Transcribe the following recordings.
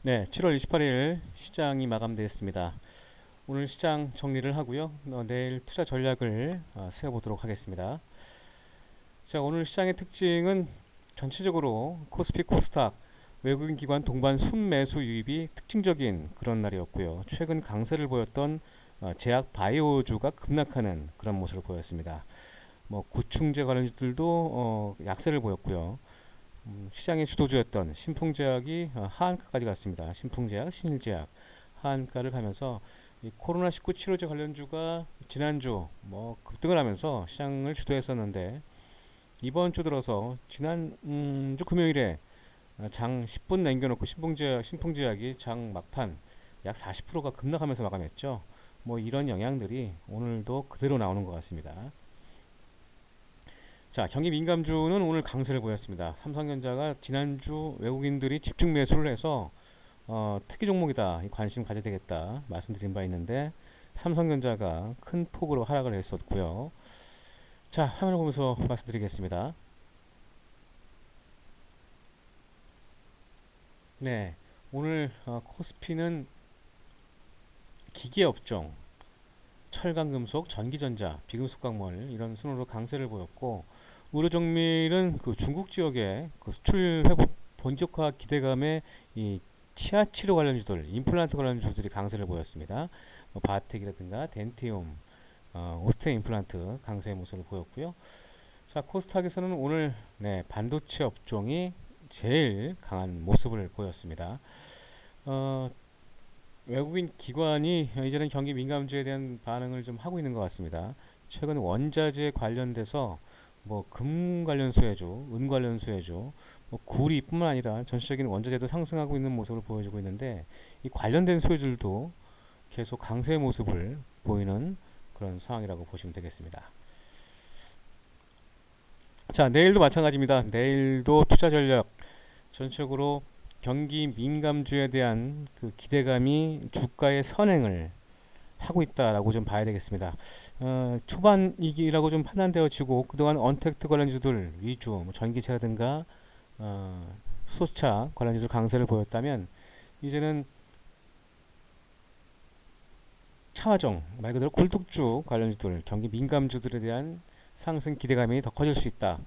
네, 7월 28일 시장이 마감되었습니다. 오늘 시장 정리를 하고요. 내일 투자 전략을 세워보도록 하겠습니다. 자, 오늘 시장의 특징은 전체적으로 코스피 코스닥 외국인 기관 동반 순매수 유입이 특징적인 그런 날이었고요. 최근 강세를 보였던 제약 바이오주가 급락하는 그런 모습을 보였습니다. 뭐 구충제 관련주들도 약세를 보였고요. 시장의 주도주였던 신풍제약이 하한가까지 갔습니다. 신풍제약, 신일제약 하한가를 가면서 이 코로나19 치료제 관련주가 지난주 뭐 급등을 하면서 시장을 주도했었는데 이번 주 들어서 지난주 금요일에 장 10분 남겨놓고 신풍제약이 장 막판 약 40%가 급락하면서 마감했죠. 뭐 이런 영향들이 오늘도 그대로 나오는 것 같습니다. 자, 경기 민감주는 오늘 강세를 보였습니다. 삼성전자가 지난주 외국인들이 집중 매수를 해서 특이 종목이다, 관심 가져야 되겠다 말씀드린 바 있는데 삼성전자가 큰 폭으로 하락을 했었고요. 자, 화면을 보면서 말씀드리겠습니다. 네, 오늘 코스피는 기계업종, 철강금속, 전기전자, 비금속광물 이런 순으로 강세를 보였고 의료정밀은 그 중국 지역의 그 수출 회복 본격화 기대감에 이 치아 치료 관련주들, 임플란트 관련주들이 강세를 보였습니다. 뭐 바텍이라든가 덴티움, 오스테 임플란트 강세의 모습을 보였고요. 자, 코스닥에서는 오늘 반도체 업종이 제일 강한 모습을 보였습니다. 어, 외국인 기관이 이제는 경기 민감주에 대한 반응을 좀 하고 있는 것 같습니다. 최근 원자재 관련돼서 뭐 금 관련 수혜주, 은 관련 수혜주, 뭐 구리뿐만 아니라 전체적인 원자재도 상승하고 있는 모습을 보여주고 있는데 이 관련된 수혜주들도 계속 강세 모습을 보이는 그런 상황이라고 보시면 되겠습니다. 자, 내일도 마찬가지입니다. 내일도 투자 전략 전체적으로 경기 민감주에 대한 그 기대감이 주가의 선행을 하고 있다라고 좀 봐야 되겠습니다. 초반이기라고 좀 판단되어지고 그동안 언택트 관련주들 위주, 뭐 전기차라든가 수소차 관련주들 강세를 보였다면 이제는 차화정 말 그대로 굴뚝주 관련주들 경기 민감주들에 대한 상승 기대감이 더 커질 수 있다.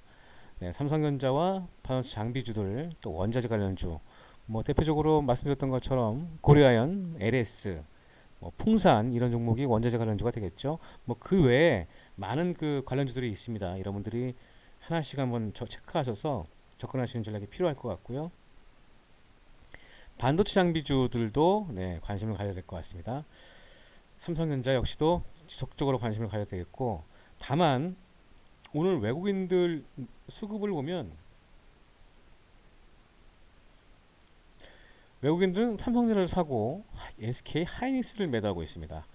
네, 삼성전자와 반도체 장비주들 또 원자재 관련주 뭐 대표적으로 말씀드렸던 것처럼 고려아연, LS 뭐 풍산 이런 종목이 원자재 관련주가 되겠죠. 뭐 그 외에 많은 그 관련주들이 있습니다. 여러분들이 하나씩 한번 체크하셔서 접근하시는 전략이 필요할 것 같고요. 반도체 장비주들도 관심을 가져야 될 것 같습니다. 삼성전자 역시도 지속적으로 관심을 가져야 되겠고, 다만 오늘 외국인들 수급을 보면 외국인들은 삼성전자를 사고 SK 하이닉스를 매도하고 있습니다.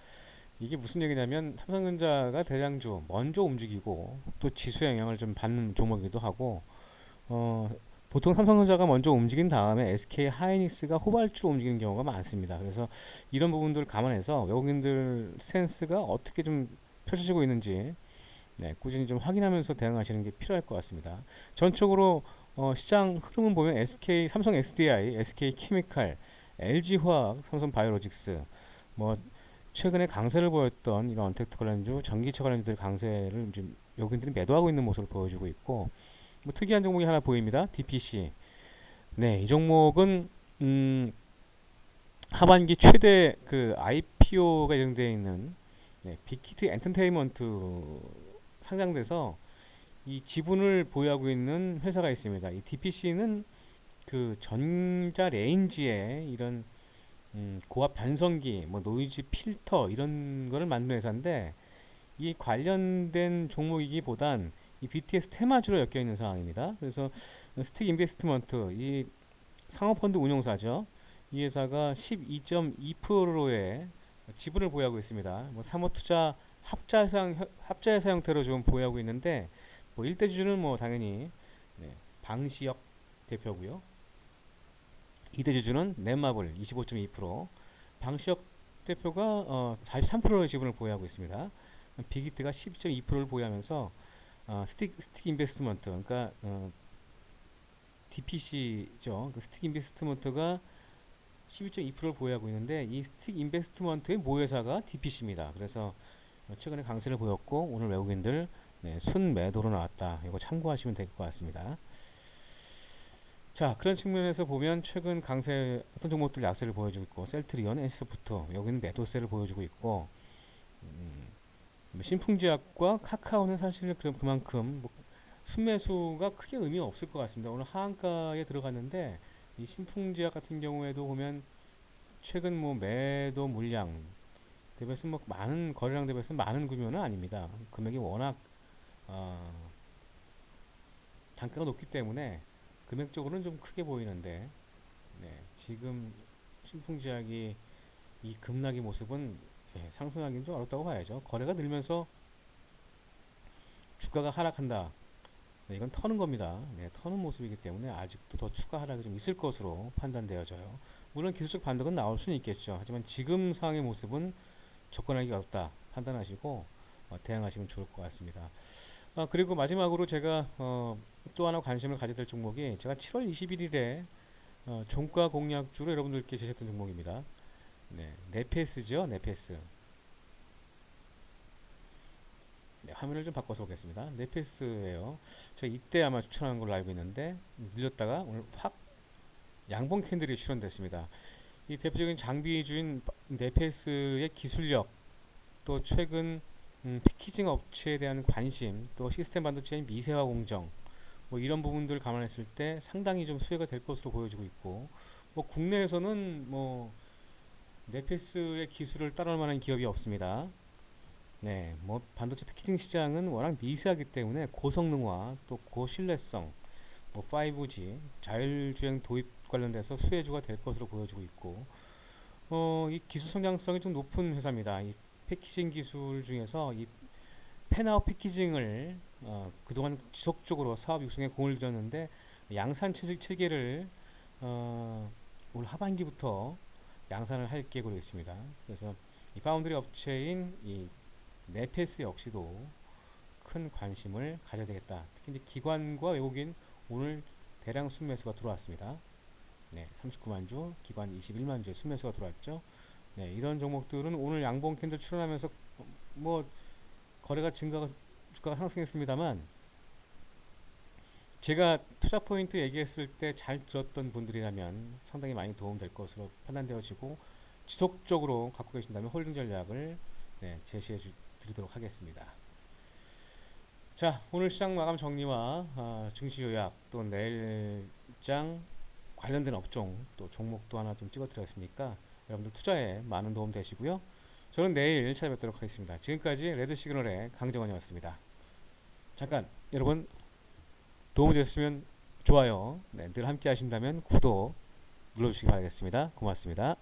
이게 무슨 얘기냐면 삼성전자가 대장주 먼저 움직이고 또 지수에 영향을 좀 받는 종목이기도 하고 어, 보통 삼성전자가 먼저 움직인 다음에 SK 하이닉스가 후발주로 움직이는 경우가 많습니다. 그래서 이런 부분들을 감안해서 외국인들 스탠스가 어떻게 좀 펼쳐지고 있는지 꾸준히 좀 확인하면서 대응하시는 게 필요할 것 같습니다. 전적으로 시장 흐름은 보면 삼성 SDI, SK 케미칼, LG화학, 삼성 바이오로직스 뭐 최근에 강세를 보였던 이런 언택트 관련주, 전기차 관련주들 강세를 좀 외국인들이 매도하고 있는 모습을 보여주고 있고 뭐 특이한 종목이 하나 보입니다. DPC. 네, 이 종목은 하반기 최대 그 IPO가 예정되어 있는 빅히트 엔터테인먼트 상장돼서 이 지분을 보유하고 있는 회사가 있습니다. 이 DPC는 그 전자 레인지에 이런 고압 변성기, 뭐 노이즈 필터 이런 거를 만드는 회사인데 이 관련된 종목이기보단 이 BTS 테마주로 엮여 있는 상황입니다. 그래서 스틱 인베스트먼트 이 상업펀드 운용사죠. 이 회사가 12.2%의 지분을 보유하고 있습니다. 뭐 사모투자 합자회사 형태로 좀 보유하고 있는데 뭐 일대 주주는 뭐 당연히 방시혁 대표고요. 2대 주주는 넷마블 25.2%, 방시혁 대표가 43%의 지분을 보유하고 있습니다. 빅히트가 12.2%를 보유하면서 스틱 인베스트먼트, 그러니까 DPC죠. 그 스틱 인베스트먼트가 12.2%를 보유하고 있는데 이 스틱 인베스트먼트의 모회사가 DPC입니다. 그래서 최근에 강세를 보였고 오늘 외국인들 순 매도로 나왔다. 이거 참고하시면 될 것 같습니다. 자, 그런 측면에서 보면 최근 강세 어떤 종목들 약세를 보여주고 있고 셀트리온, NC소프트 여기는 매도세를 보여주고 있고 신풍제약과 카카오는 사실 그만큼 뭐 순매수가 크게 의미가 없을 것 같습니다. 오늘 하한가에 들어갔는데 이 신풍제약 같은 경우에도 보면 최근 뭐 매도 물량 대비해서 뭐 많은 거래량 대비해서 많은 규모는 아닙니다. 금액이 워낙 어, 단가가 높기 때문에 금액적으로는 좀 크게 보이는데 지금 신풍제약이 이 급락의 모습은 상승하기는 좀 어렵다고 봐야죠. 거래가 늘면서 주가가 하락한다. 이건 터는 겁니다. 터는 모습이기 때문에 아직도 더 추가 하락이 좀 있을 것으로 판단되어져요. 물론 기술적 반등은 나올 수는 있겠죠. 하지만 지금 상황의 모습은 접근하기 어렵다 판단하시고 대응하시면 좋을 것 같습니다. 그리고 마지막으로 제가 또 하나 관심을 가져야 될 종목이 제가 7월 21일에 종가 공략주로 여러분들께 제시했던 종목입니다. 네페스죠, 네페스. 화면을 좀 바꿔서 보겠습니다. 네페스예요. 제가 이때 아마 추천한 걸로 알고 있는데 밀렸다가 오늘 확 양봉 캔들이 출현됐습니다. 이 대표적인 장비주인 네페스의 기술력, 또 최근 패키징 업체에 대한 관심, 또 시스템 반도체인 미세화 공정, 뭐 이런 부분들 감안했을 때 상당히 좀 수혜가 될 것으로 보여지고 있고, 뭐 국내에서는 뭐 네페스의 기술을 따라올 만한 기업이 없습니다. 뭐 반도체 패키징 시장은 워낙 미세하기 때문에 고성능화, 또 고신뢰성, 뭐 5G, 자율주행 도입 관련돼서 수혜주가 될 것으로 보여지고 있고, 이 기술 성장성이 좀 높은 회사입니다. 이 패키징 기술 중에서 이 펜아웃 패키징을 그동안 지속적으로 사업 육성에 공을 들였는데 양산 체계를 올 하반기부터 양산을 할 계획으로 있습니다. 그래서 이 파운드리 업체인 이 네페스 역시도 큰 관심을 가져야 되겠다. 특히 이제 기관과 외국인 오늘 대량 순매수가 들어왔습니다. 39만 주, 기관 21만 주의 순매수가 들어왔죠. 이런 종목들은 오늘 양봉 캔들 출현하면서 뭐 거래가 증가가 주가가 상승했습니다만 제가 투자 포인트 얘기했을 때 잘 들었던 분들이라면 상당히 많이 도움될 것으로 판단되어지고 지속적으로 갖고 계신다면 홀딩 전략을 제시해 드리도록 하겠습니다. 자, 오늘 시장 마감 정리와 증시 요약 또 내일장 관련된 업종 또 종목도 하나 좀 찍어 드렸으니까 여러분들 투자에 많은 도움 되시고요. 저는 내일 찾아뵙도록 하겠습니다. 지금까지 레드 시그널의 강정원이었습니다. 잠깐 여러분 도움이 되셨으면 좋아요, 늘 함께 하신다면 구독 눌러주시기 바라겠습니다. 고맙습니다.